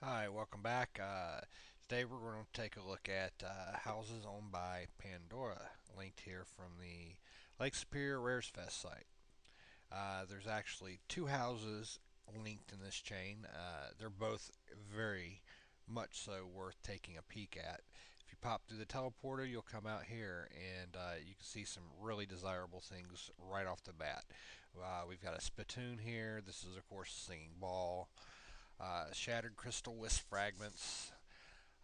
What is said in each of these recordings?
Hi, welcome back. Today we're going to take a look at houses owned by Pandora, linked here from the Lake Superior Rares Fest site. There's actually two houses linked in this chain. They're both very much so worth taking a peek at. If you pop through the teleporter, you'll come out here and you can see some really desirable things right off the bat. We've got a spittoon here. This is, of course, a singing ball. Shattered crystal wisp fragments,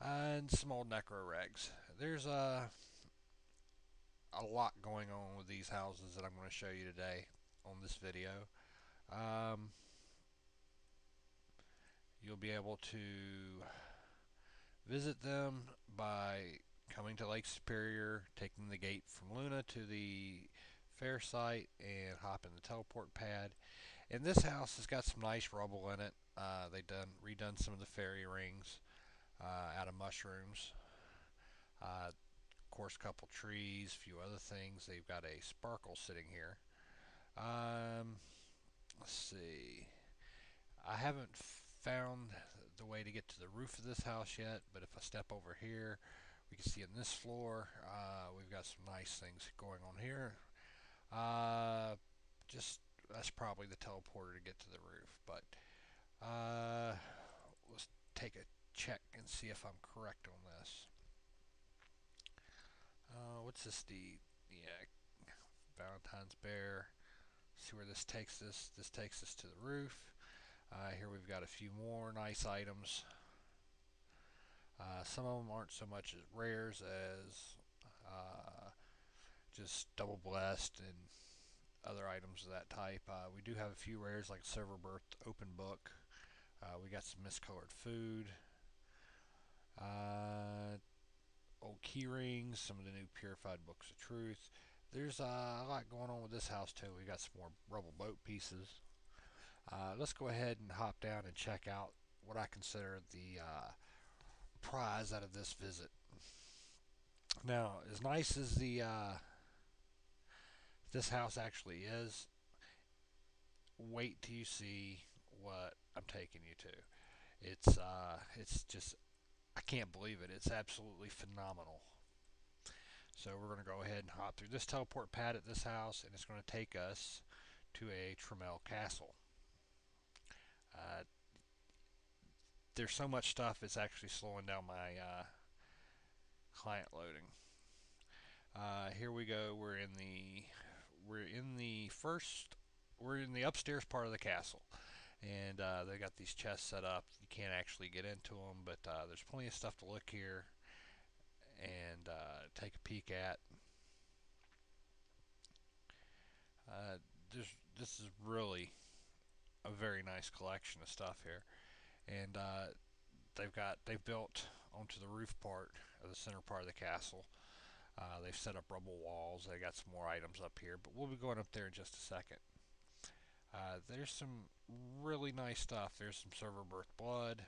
and some old necro regs. There's a lot going on with these houses that I'm going to show you today on this video. Um, you'll be able to visit them by coming to Lake Superior, taking the gate from Luna to the fair site, and hopping the teleport pad. And this house has got some nice rubble in it. They redone some of the fairy rings out of mushrooms. Of course, a couple trees, a few other things. They've got a sparkle sitting here. Let's see. I haven't found the way to get to the roof of this house yet, but if I step over here, we can see in this floor, we've got some nice things going on here. Uh, just that's probably the teleporter to get to the roof, but let's take a check and see if I'm correct on this. What's this deed? Yeah, Valentine's Bear. See where this takes us. This takes us to the roof. Here we've got a few more nice items. Some of them aren't so much as rares as just double blessed and other items of that type. We do have a few rares like Silver Birth Open Book. We got some miscolored food. Old key rings, some of the new purified books of truth. There's a lot going on with this house too. We got some more rubble boat pieces. Let's go ahead and hop down and check out what I consider the prize out of this visit. Now, as nice as the this house actually is, wait till you see what I'm taking you to. It's just I can't believe it. It's absolutely phenomenal. So we're going to go ahead and hop through this teleport pad at this house, and it's going to take us to a Tremel castle. Uh, there's so much stuff it's actually slowing down my client loading. Here we go. We're in the upstairs part of the castle, and they got these chests set up. You can't actually get into them, but there's plenty of stuff to look here and take a peek at. Uh, this this is really a very nice collection of stuff here, and they've built onto the roof part of the center part of the castle. They've set up rubble walls. They got some more items up here, but we'll be going up there in just a second. There's some really nice stuff. There's some Silver Birth blood,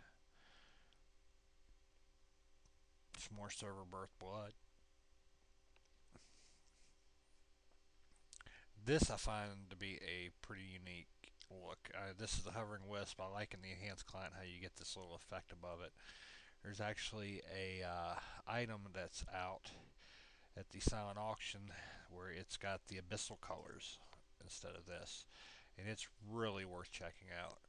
some more Silver Birth blood. This I find to be a pretty unique look. This is the hovering wisp. I like in the enhanced client how you get this little effect above it. There's actually a item that's out at the silent auction where it's got the abyssal colors instead of this, and it's really worth checking out.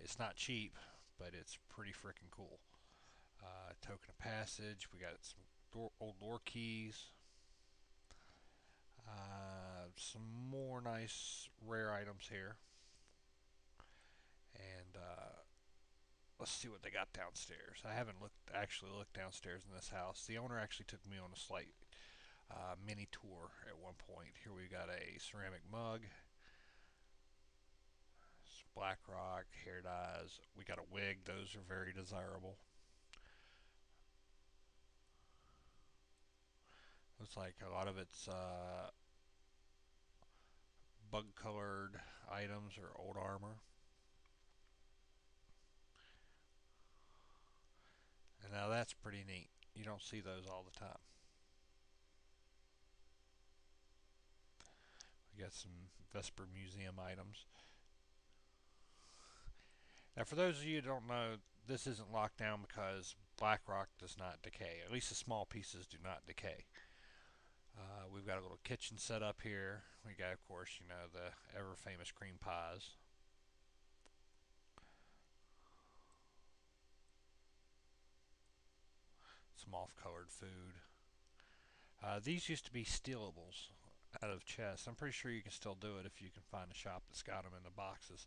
It's not cheap, but it's pretty freaking cool. Token of passage. We got some old lore keys. Some more nice rare items here, and let's see what they got downstairs. I haven't actually looked downstairs in this house. The owner actually took me on a slight mini tour at one point. Here we got a ceramic mug, black rock, hair dyes. We got a wig. Those are very desirable. Looks like a lot of it's bug colored items or old armor. And now that's pretty neat. You don't see those all the time. We got some Vesper Museum items. Now, for those of you who don't know, this isn't locked down because black rock does not decay. At least the small pieces do not decay. We've got a little kitchen set up here. We got, of course, the ever famous cream pies. Some off colored food. These used to be stealables out of chests. I'm pretty sure you can still do it if you can find a shop that's got them in the boxes.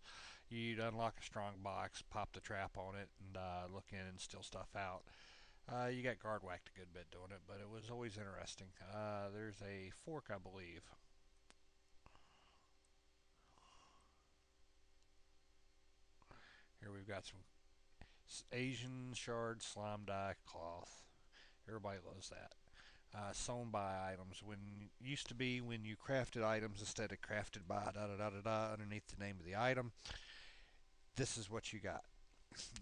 You'd unlock a strong box, pop the trap on it, and look in and steal stuff out. You got guard whacked a good bit doing it, but it was always interesting. There's a fork, I believe. Here we've got some Asian shard slime dye cloth. Everybody loves that. Sewn by items. When used to be when you crafted items instead of crafted by da da da da da underneath the name of the item. This is what you got.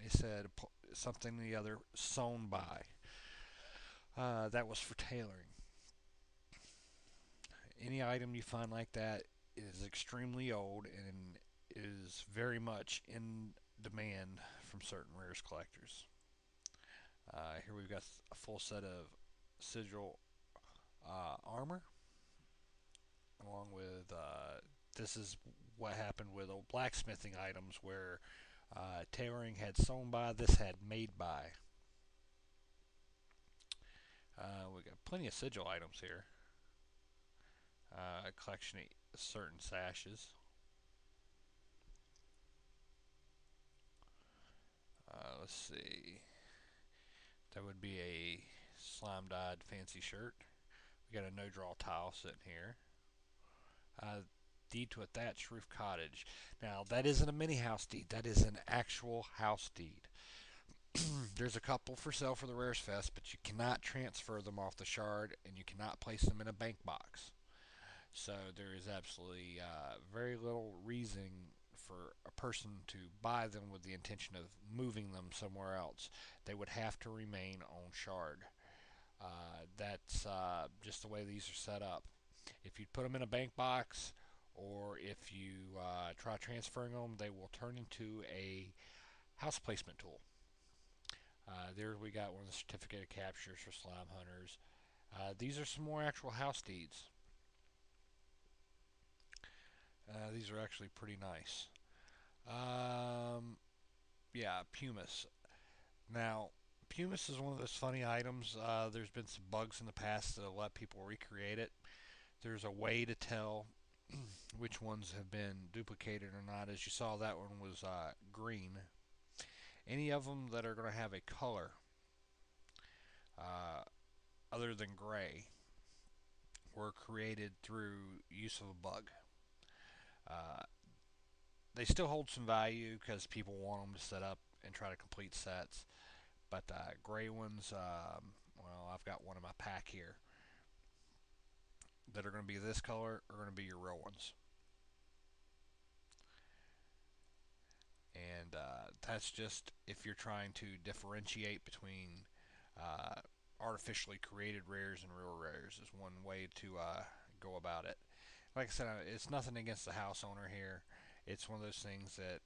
It said something or the other sewn by. That was for tailoring. Any item you find like that is extremely old and is very much in demand from certain rares collectors. Here we've got a full set of sigil armor, along with this is what happened with old blacksmithing items where tailoring had sewn by, this had made by. We got plenty of sigil items here. A collection of certain sashes. Let's see. That would be a slime dyed fancy shirt. We got a no draw tile sitting here. Deed to a thatched roof cottage. Now, that isn't a mini house deed, that is an actual house deed. There's a couple for sale for the Rares Fest, but you cannot transfer them off the shard and you cannot place them in a bank box. So there is absolutely very little reason for a person to buy them with the intention of moving them somewhere else. They would have to remain on shard. That's just the way these are set up. If you put them in a bank box or if you try transferring them, they will turn into a house placement tool. There we got one of the certificate of captures for slime hunters. These are some more actual house deeds. These are actually pretty nice. Um, yeah, pumice. Now, pumice is one of those funny items. There's been some bugs in the past that let people recreate it. There's a way to tell which ones have been duplicated or not. As you saw, that one was green. Any of them that are going to have a color uh, other than gray were created through use of a bug. Uh, they still hold some value because people want them to set up and try to complete sets. But gray ones, well, I've got one in my pack here that are going to be this color are going to be your real ones. And that's just if you're trying to differentiate between artificially created rares and real rares is one way to go about it. Like I said, it's nothing against the house owner here. It's one of those things that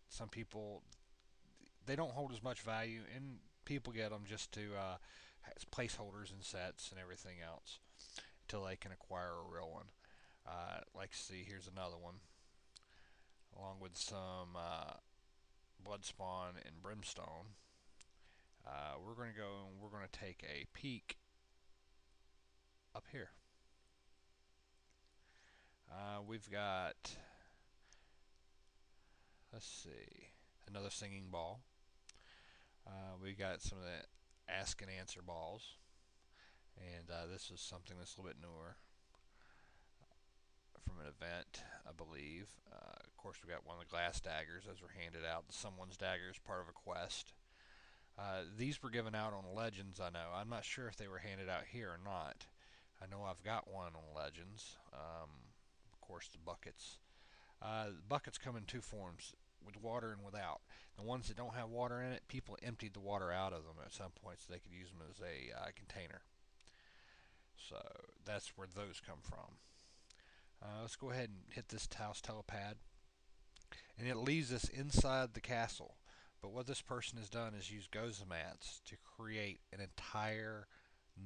some people they don't hold as much value, and people get them just to as placeholders and sets and everything else until they can acquire a real one. Like see, here's another one, along with some Bloodspawn and Brimstone. We're going to go and we're going to take a peek up here. We've got, let's see, another singing ball. We got some of the ask and answer balls, and this is something that's a little bit newer from an event, I believe. Of course, we got one of the glass daggers. Those were handed out. Someone's dagger is part of a quest. These were given out on Legends, I know. I'm not sure if they were handed out here or not. I know I've got one on Legends. Of course, the buckets. Buckets come in two forms, with water and without. The ones that don't have water in it, people emptied the water out of them at some point so they could use them as a container. So that's where those come from. Let's go ahead and hit this house telepad. And it leaves us inside the castle. But what this person has done is use Goza mats to create an entire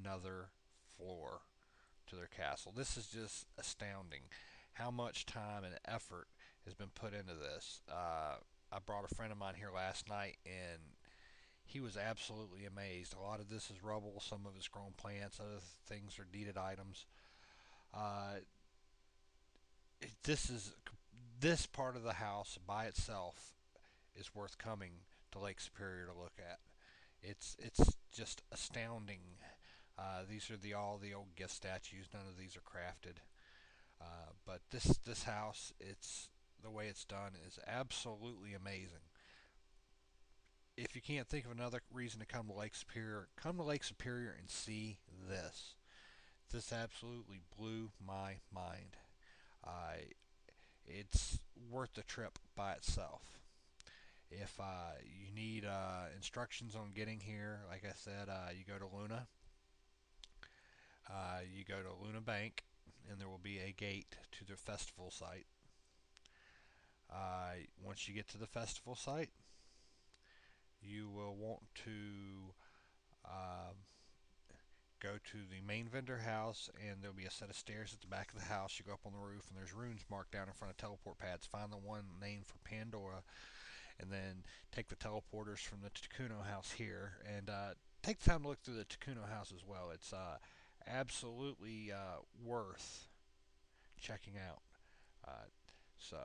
another floor to their castle. This is just astounding how much time and effort has been put into this. I brought a friend of mine here last night, and he was absolutely amazed. A lot of this is rubble, some of it's grown plants, other things are deeded items. Uh, this is this part of the house by itself is worth coming to Lake Superior to look at. It's just astounding. These are all the old gift statues. None of these are crafted. But this house, it's the way it's done is absolutely amazing. If you can't think of another reason to come to Lake Superior, come to Lake Superior and see this. This absolutely blew my mind. Uh, it's worth the trip by itself. If you need instructions on getting here, like I said, you go to Luna. You go to Luna Bank, and there will be a gate to the festival site. Once you get to the festival site, you will want to uh, go to the main vendor house, and there'll be a set of stairs at the back of the house. You go up on the roof, and there's runes marked down in front of teleport pads. Find the one named for Pandora, and then take the teleporters from the Takuno house here, and take the time to look through the Takuno house as well. It's absolutely worth checking out. Uh, so,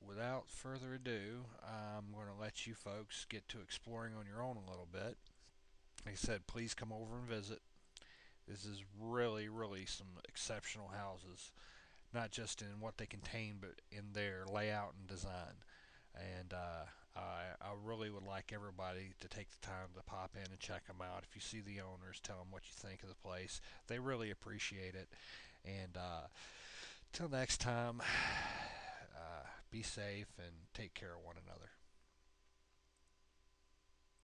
without further ado, I'm going to let you folks get to exploring on your own a little bit. Like I said, please come over and visit. This is really, really some exceptional houses, not just in what they contain, but in their layout and design. And I really would like everybody to take the time to pop in and check them out. If you see the owners, tell them what you think of the place. They really appreciate it. And till next time, be safe and take care of one another.